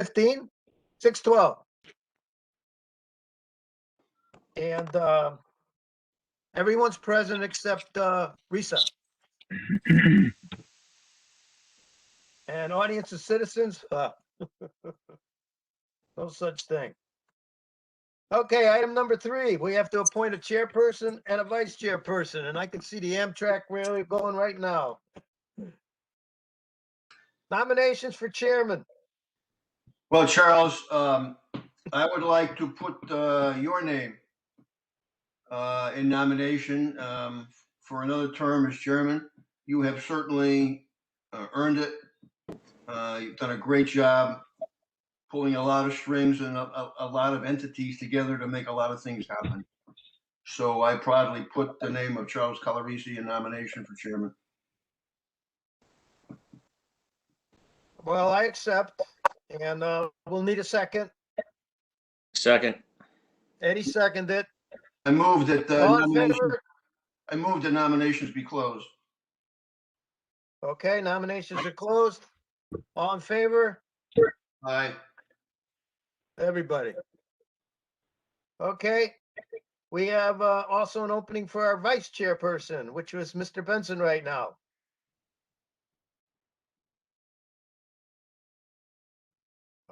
6:15, 6:12. And everyone's present except Risa. And audience of citizens, no such thing. Okay, item number 3, we have to appoint a chairperson and a vice chairperson, and I can see the Amtrak rally going right now. Nominations for chairman. Well, Charles, I would like to put your name in nomination for another term as chairman. You have certainly earned it. You've done a great job pulling a lot of strings and a lot of entities together to make a lot of things happen. So I proudly put the name of Charles Calarisi in nomination for chairman. Well, I accept, and we'll need a second. Second. Eddie seconded. I move that All in favor? nominations be closed. Okay, nominations are closed. All in favor? Aye. Everybody. Okay. We have also an opening for our vice chairperson, which was Mr. Benson right now.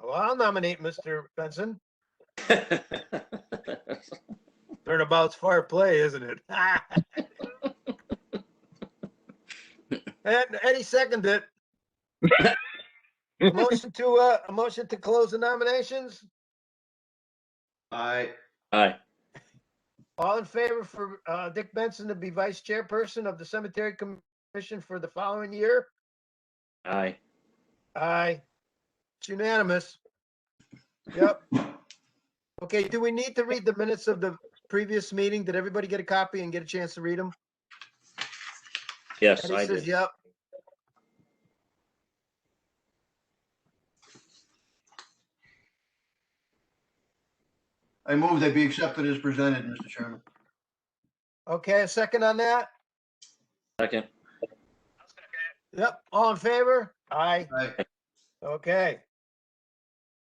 Well, I'll nominate Mr. Benson. Turnabout's far play, isn't it? And Eddie seconded it. A motion to close the nominations. Aye. Aye. All in favor for Dick Benson to be vice chairperson of the Cemetery Commission for the following year? Aye. Aye. It's unanimous. Yep. Okay, do we need to read the minutes of the previous meeting? Did everybody get a copy and get a chance to read them? Yes, Eddie I says, did. yep. I move they be accepted as presented, Mr. Chairman. Okay, a second on that? Second. Yep, all in favor? Aye. Aye. Okay.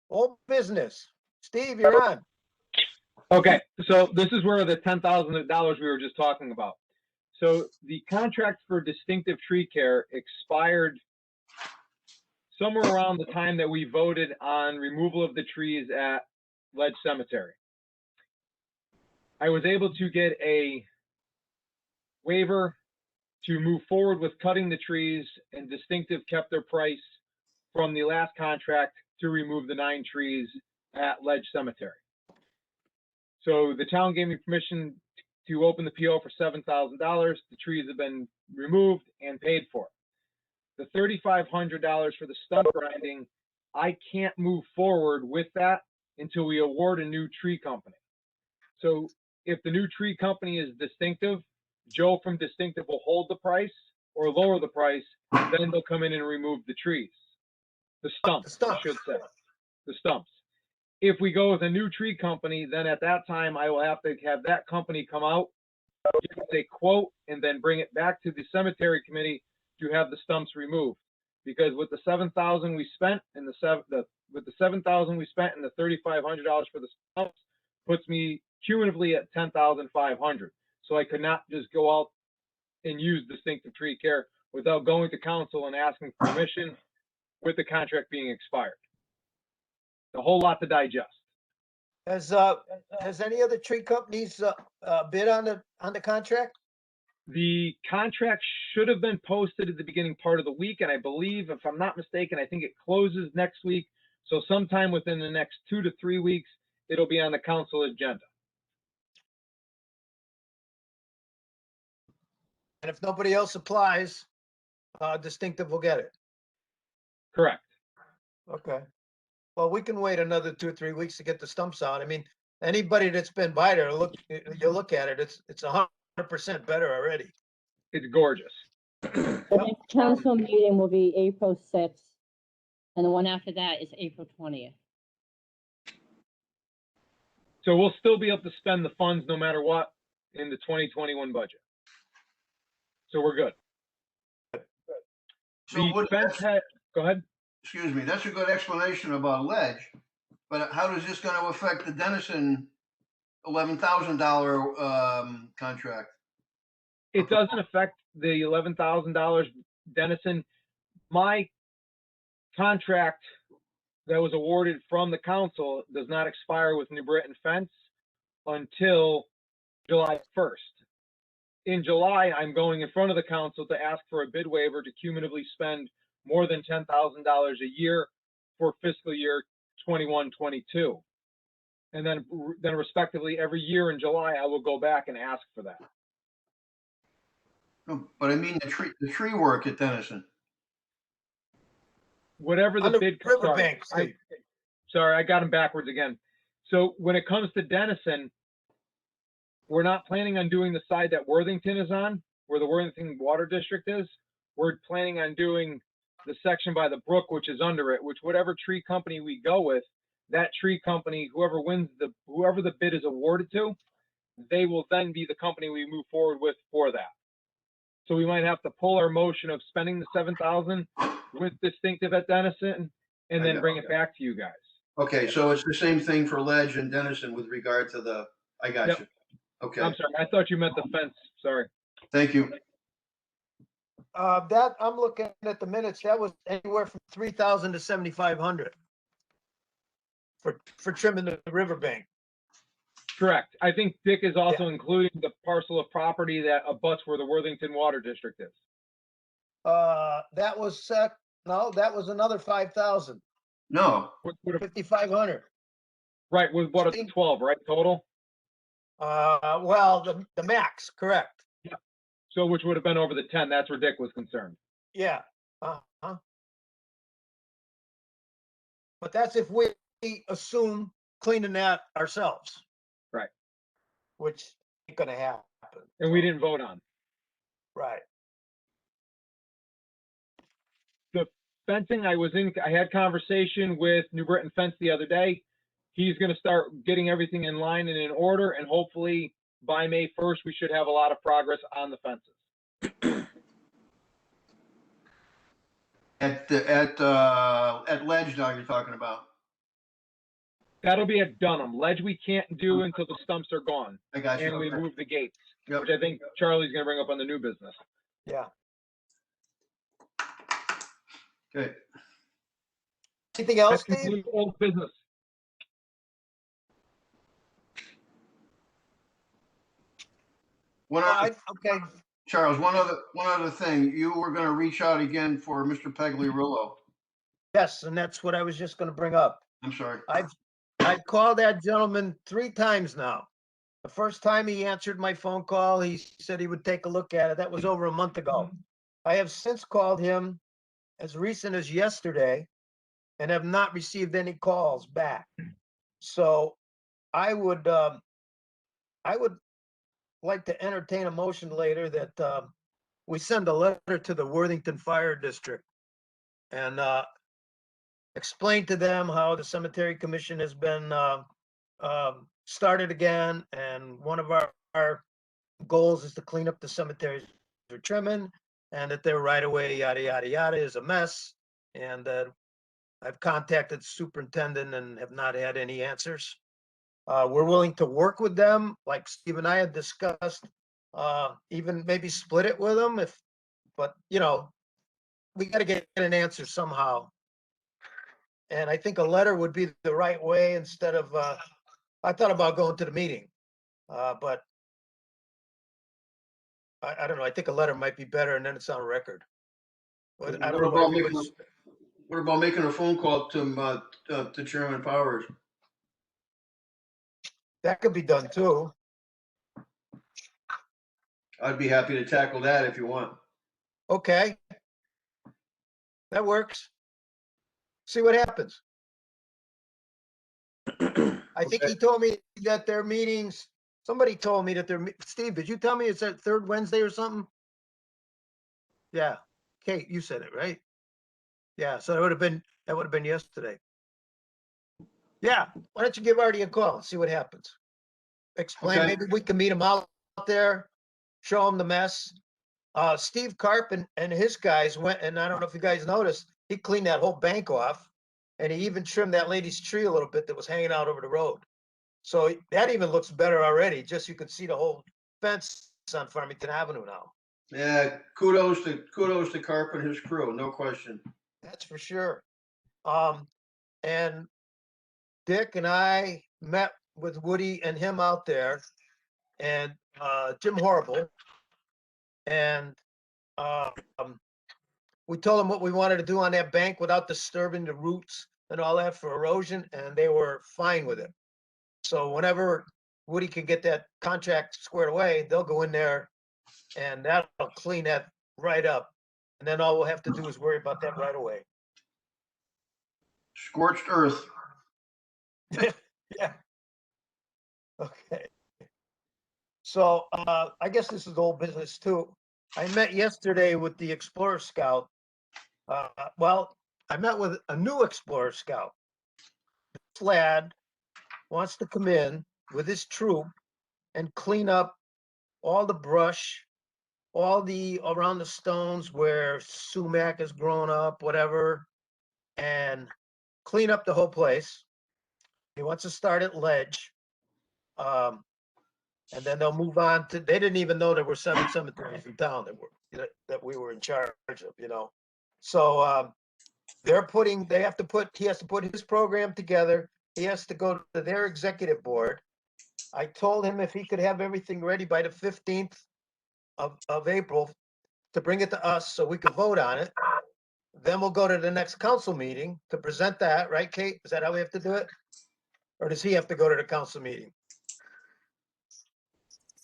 Old business. Steve, you're on. Okay, so this is where the $10,000 we were just talking about. So the contract for distinctive tree care expired somewhere around the time that we voted on removal of the trees at Ledge Cemetery. I was able to get a waiver to move forward with cutting the trees, and Distinctive kept their price from the last contract to remove the 9 trees at Ledge Cemetery. So the town gave me permission to open the PO for $7,000. The trees have been removed and paid for. The $3,500 for the stump grinding, I can't move forward with that until we award a new tree company. So if the new tree company is Distinctive, Joe from Distinctive will hold the price or lower the price, then they'll come in and remove the trees. The stumps, I should say. The stumps. If we go with a new tree company, then at that time, I will have to have that company come out, give us a quote, and then bring it back to the cemetery committee to have the stumps removed. Because with the $7,000 we spent and the $7,000 we spent and the $3,500 for the stumps puts me cumulatively at $10,500. So I could not just go out and use Distinctive Tree Care without going to council and asking permission with the contract being expired. A whole lot to digest. Has any other tree companies bid on the contract? The contract should have been posted at the beginning part of the week, and I believe, if I'm not mistaken, I think it closes next week. So sometime within the next 2 to 3 weeks, it'll be on the council agenda. And if nobody else applies, Distinctive will get it. Correct. Okay. Well, we can wait another 2 or 3 weeks to get the stumps out. I mean, anybody that's been by there, you look at it, it's 100% better already. It's gorgeous. The next council meeting will be April 6th, and the one after that is April 20th. So we'll still be able to spend the funds no matter what in the 2021 budget. So we're good. So The fence head, go ahead. excuse me, that's a good explanation about ledge. But how is this gonna affect the Dennison $11,000 contract? It doesn't affect the $11,000, Dennison. My contract that was awarded from the council does not expire with New Britain Fence until July 1st. In July, I'm going in front of the council to ask for a bid waiver to cumulatively spend more than $10,000 a year for fiscal year 21-22. And then respectively, every year in July, I will go back and ask for that. No, but I mean the tree work at Dennison. Whatever On the the bid, riverbank, Steve. sorry, I got them backwards again. So when it comes to Dennison, we're not planning on doing the side that Worthington is on, where the Worthington Water District is. We're planning on doing the section by the brook, which is under it, which whatever tree company we go with, that tree company, whoever the bid is awarded to, they will then be the company we move forward with for that. So we might have to pull our motion of spending the 7,000 with distinctive at Dennison and then bring it back to you guys. Okay, so it's the same thing for ledge and Dennison with regard to I got Yep. you. Okay, I'm sorry, I thought you meant the fence, sorry. thank you. That, I'm looking at the minutes, that was anywhere from 3,000 to 7,500 for trimming the riverbank. Correct. I think Dick is also including the parcel of property that abuts where the Worthington Water District is. That was no, that was another 5,000, No, 5,500. Right, with what, it's 12, right, total? Well, the max, correct. So which would have been over the 10, that's where Dick was concerned. Yeah. Uh-huh. But that's if we assume cleaning that ourselves. Right. Which ain't gonna happen. And we didn't vote on. Right. Fencing, I had conversation with New Britain Fence the other day. He's gonna start getting everything in line and in order, and hopefully by May 1st, we should have a lot of progress on the fences. at ledge now you're talking about. That'll be at Dunham. Ledge we can't do until the stumps are gone I got you. and we Okay. move the gates, Yep. which I think Charlie's gonna bring up on the new business. Yeah. Okay. Anything else, That Steve? concludes old business. Okay. Charles, one other thing. You were going to reach out again for Mr. Pagliarillo. Yes, and that's what I was just gonna bring up. I'm sorry. I've called that gentleman 3 times now. The first time he answered my phone call, he said he would take a look at it. That was over a month ago. I have since called him as recent as yesterday and have not received any calls back. So I would like to entertain a motion later that we send a letter to the Worthington Fire District and explain to them how the Cemetery Commission has been started again, and one of our goals is to clean up the cemeteries they're trimming, and that their right of way, yada, yada, yada, is a mess. And I've contacted the superintendent and have not had any answers. We're willing to work with them, like Steve and I had discussed, even maybe split it with them but we gotta get an answer somehow. And I think a letter would be the right way instead of, I thought about going to the meeting, but I don't know. I think a letter might be better and then it's on record. But I don't know. What about making a phone call to Chairman Powers? That could be done too. I'd be happy to tackle that if you want. Okay. That works. See what happens. I think he told me that their meetings, somebody told me that Steve, did you tell me it's that third Wednesday or something? Yeah. Kate, you said it, right? Yeah, so that would have been yesterday. Yeah, why don't you give Artie a call and see what happens? Explain, Okay. maybe we can meet him out there, show him the mess. Steve Carp and his guys went, and I don't know if you guys noticed, he cleaned that whole bank off. And he even trimmed that lady's tree a little bit that was hanging out over the road. So that even looks better already. Just you can see the whole fence on Farmington Avenue now. Yeah, kudos to Carp and his crew, no question. That's for sure. And Dick and I met with Woody and him out there and, Jim Horrible. And, we told them what we wanted to do on that bank without disturbing the roots and all that for erosion, and they were fine with it. So whenever Woody can get that contract squared away, they'll go in there and that'll clean that right up. And then all we'll have to do is worry about that right away. Scorched earth. Yeah. Okay. So, I guess this is old business too. I met yesterday with the Explorer Scout. Well, I met with a new Explorer Scout. This lad wants to come in with his troop and clean up all the brush, all the around the stones where sumac has grown up, whatever, and clean up the whole place. He wants to start at Ledge. And then they'll move on to, they didn't even know there were 7 cemeteries in town that we were in charge of. So, they have to put, he has to put his program together. He has to go to their executive board. I told him if he could have everything ready by the 15th of April to bring it to us so we could vote on it. Then we'll go to the next council meeting to present that, right, Kate? Is that how we have to do it? Or does he have to go to the council meeting?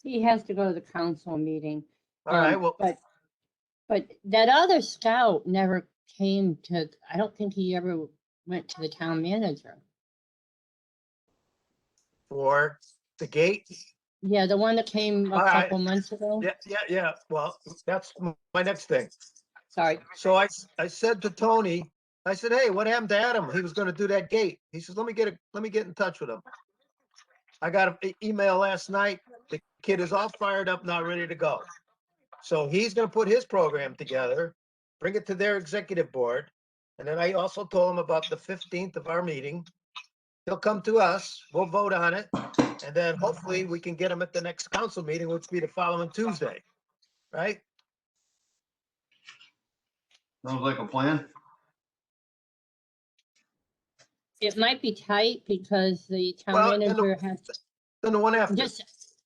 He has to go to the council meeting. All right, well, But that other scout never came to, I don't think he ever went to the town manager. for the gate, Yeah, the one that came a All right. couple months ago. yeah. Well, that's my next thing. Sorry. So I said to Tony, I said, hey, what happened to Adam? He was gonna do that gate. He says, let me get in touch with him. I got an email last night. The kid is all fired up now, ready to go. So he's gonna put his program together, bring it to their executive board. And then I also told him about the 15th of our meeting. He'll come to us, we'll vote on it, and then hopefully we can get him at the next council meeting, which will be the following Tuesday, right? Sounds like a plan. It might be tight because the Well, town and the- manager has, Then the one after.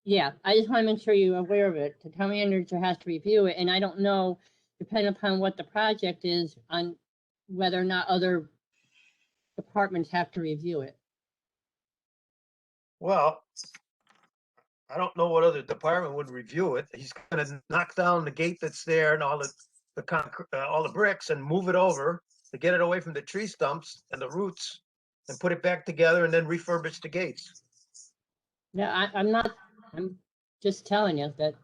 yeah, I just want to make sure you're aware of it. The town manager has to review it, and I don't know, depending upon what the project is, on whether or not other departments have to review it. Well, I don't know what other department would review it. He's gonna knock down the gate that's there and all the concrete, all the bricks and move it over to get it away from the tree stumps and the roots and put it back together and then refurbish the gates. Yeah, I'm just telling you that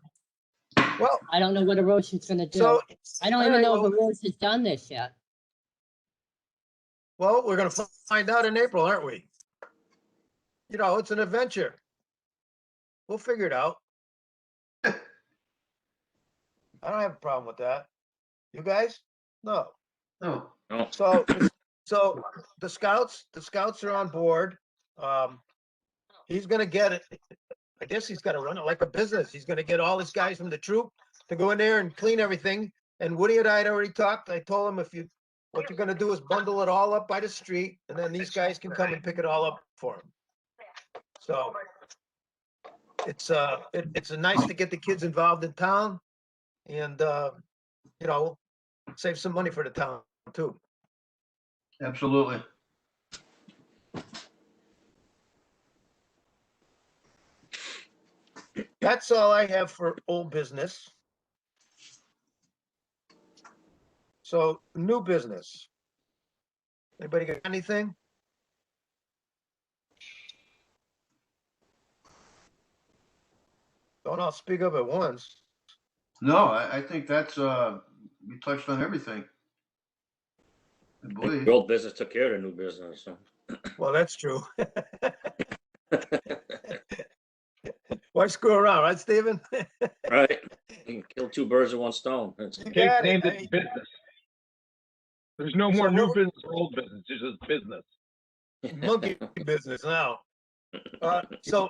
Well, I don't know what Arosh is gonna do. so, I don't all even right, know well- if Arosh has done this yet. well, we're gonna find out in April, aren't we? It's an adventure. We'll figure it out. I don't have a problem with that. You guys? No. Oh, No, So the scouts are on board. He's gonna get it. I guess he's gotta run it like a business. He's gonna get all his guys from the troop to go in there and clean everything. And Woody and I had already talked. I told him what you're gonna do is bundle it all up by the street and then these guys can come and pick it all up for him. So it's nice to get the kids involved in town and, save some money for the town too. absolutely. That's all I have for old business. So new business. Anybody got anything? Don't all speak up at once. No, I think that's, we touched on everything. I I think believe. the old business took care of the new business, so. Well, that's true. Why screw around, right, Stephen? Right, you can kill 2 birds with 1 stone. That's- You Kate got it. named Hey, it business. There's no more So new what- business or old business. It's just business. Monkey business now. So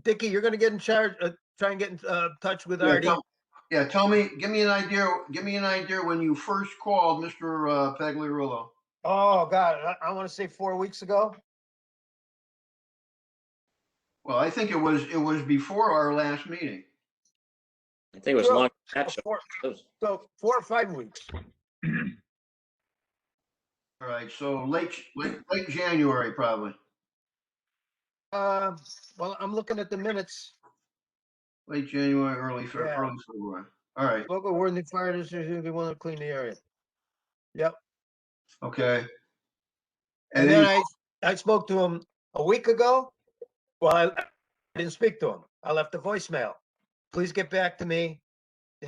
Dickie, you're gonna get in charge, try and get in, touch with Yeah, Artie. tell me, give me an idea when you first called Mr. Pagliarulo. Oh, God, I wanna say 4 weeks ago. Well, I think it was before our last meeting. I think it was True. long. Action. So 4 or 5 weeks. All right, so late January, probably. Well, I'm looking at the minutes. Late January, early Yeah. February. All right, Local Worthing Fire District, they wanna clean the area. Yep. okay. And then I spoke to him a week ago. Well, I didn't speak to him. I left a voicemail. Please get back to me.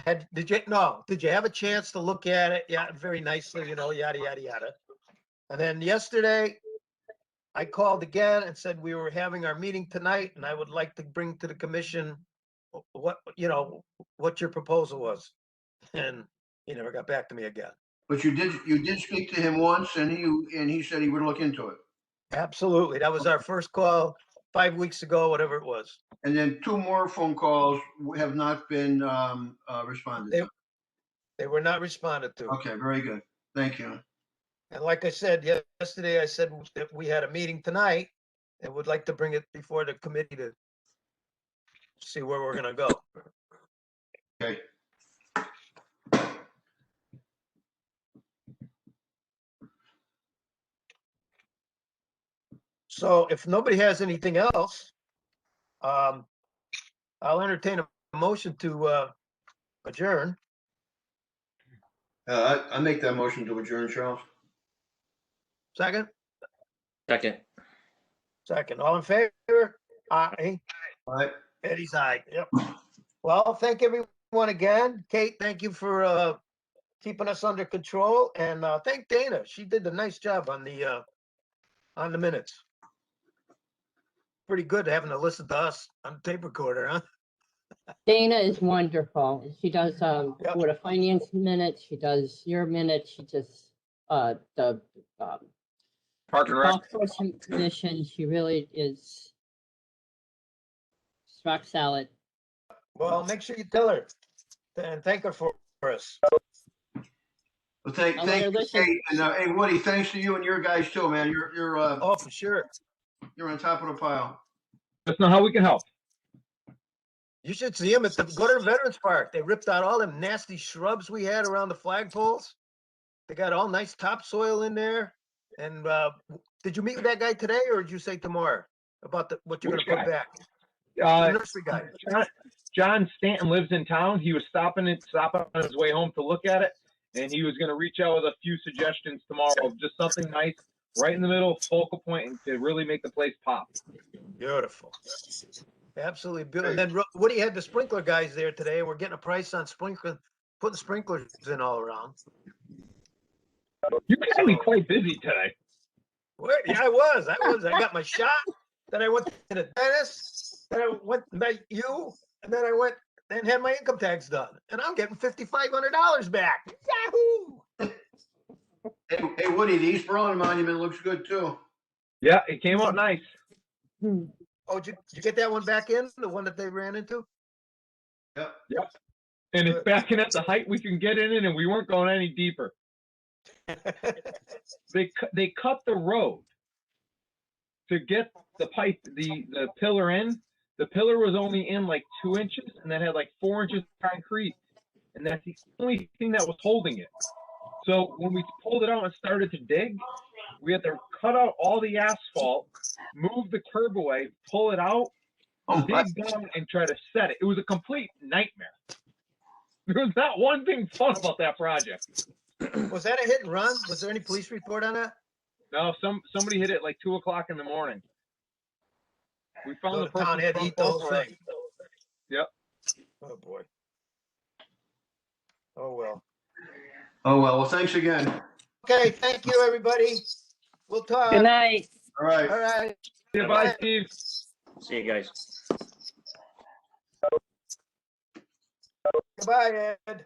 Did you have a chance to look at it? Yeah, very nicely, yada, yada, yada. And then yesterday, I called again and said we were having our meeting tonight and I would like to bring to the commission what your proposal was. And he never got back to me again. But you did speak to him once, and he said he would look into it. Absolutely. That was our first call 5 weeks ago, whatever it was. And then 2 more phone calls have not been responded to. They were not responded to. Okay, very good. Thank you. And like I said, yesterday, I said that we had a meeting tonight and would like to bring it before the committee to see where we're gonna go. Okay. So if nobody has anything else, I'll entertain a motion to adjourn. I make that motion to adjourn, Charles. Second, Second. all in favor? Aye. All right. Eddie's aye. Yep. Well, thank everyone again. Kate, thank you for keeping us under control, and thank Dana. She did a nice job on the minutes. Pretty good having to listen to us on the tape recorder, huh? Dana is wonderful. She does, Yep. Board of Finance minutes, she does your minutes, she just, the, Park and Rec. Golf Course Commission, she really is rock solid. Well, make sure you tell her and thank her for us. Well, thank I'll let her you, listen. Kate, and hey, Woody, thanks to you and your guys too, man. You're Oh, for sure. on top of the pile. That's not how we can help. You should see them go to the Veterans Park. They ripped out all them nasty shrubs we had around the flagpoles. They got all nice topsoil in there. And did you meet with that guy today, or did you say tomorrow about what you're Which gonna put guy? back? The nursery guy. John Stanton lives in town. He was stopping on his way home to look at it, and he was going to reach out with a few suggestions tomorrow of just something nice right in the middle, focal point, and to really make the place pop. Beautiful. Absolutely beautiful. And then Woody had the sprinkler guys there today. We're getting a price on putting sprinklers in all around. You're actually quite busy today. Yeah, I was. I got my shot. Then I went to the dentist. Then I went and met you. And then I went and had my income tax done. And I'm getting $5,500 back. Yahoo! Hey, Woody, the East Berlin Monument looks good too. Yeah, it came out nice. Oh, did you get that one back in? The one that they ran into? Yep. And it's backing at the height we can get in it, and we weren't going any deeper. They cut the road to get the pipe, the pillar in. The pillar was only in like 2 inches, and that had like 4 inches of concrete, and that's the only thing that was holding it. So when we pulled it out and started to dig, we had to cut out all the asphalt, move the curb away, pull it out, Oh, my. dig down, and try to set it. It was a complete nightmare. There was not one thing fun about that project. Was that a hit and run? Was there any police report on that? No, somebody hit it like 2 o'clock in the morning. We found So the the person town had to eat the whole thing. Yep. Oh, boy. Oh, well. Oh, well, thanks again. Okay, thank you, everybody. We'll talk. Good night. All right. All right. Goodbye, Steve. See you guys. Goodbye, Ed.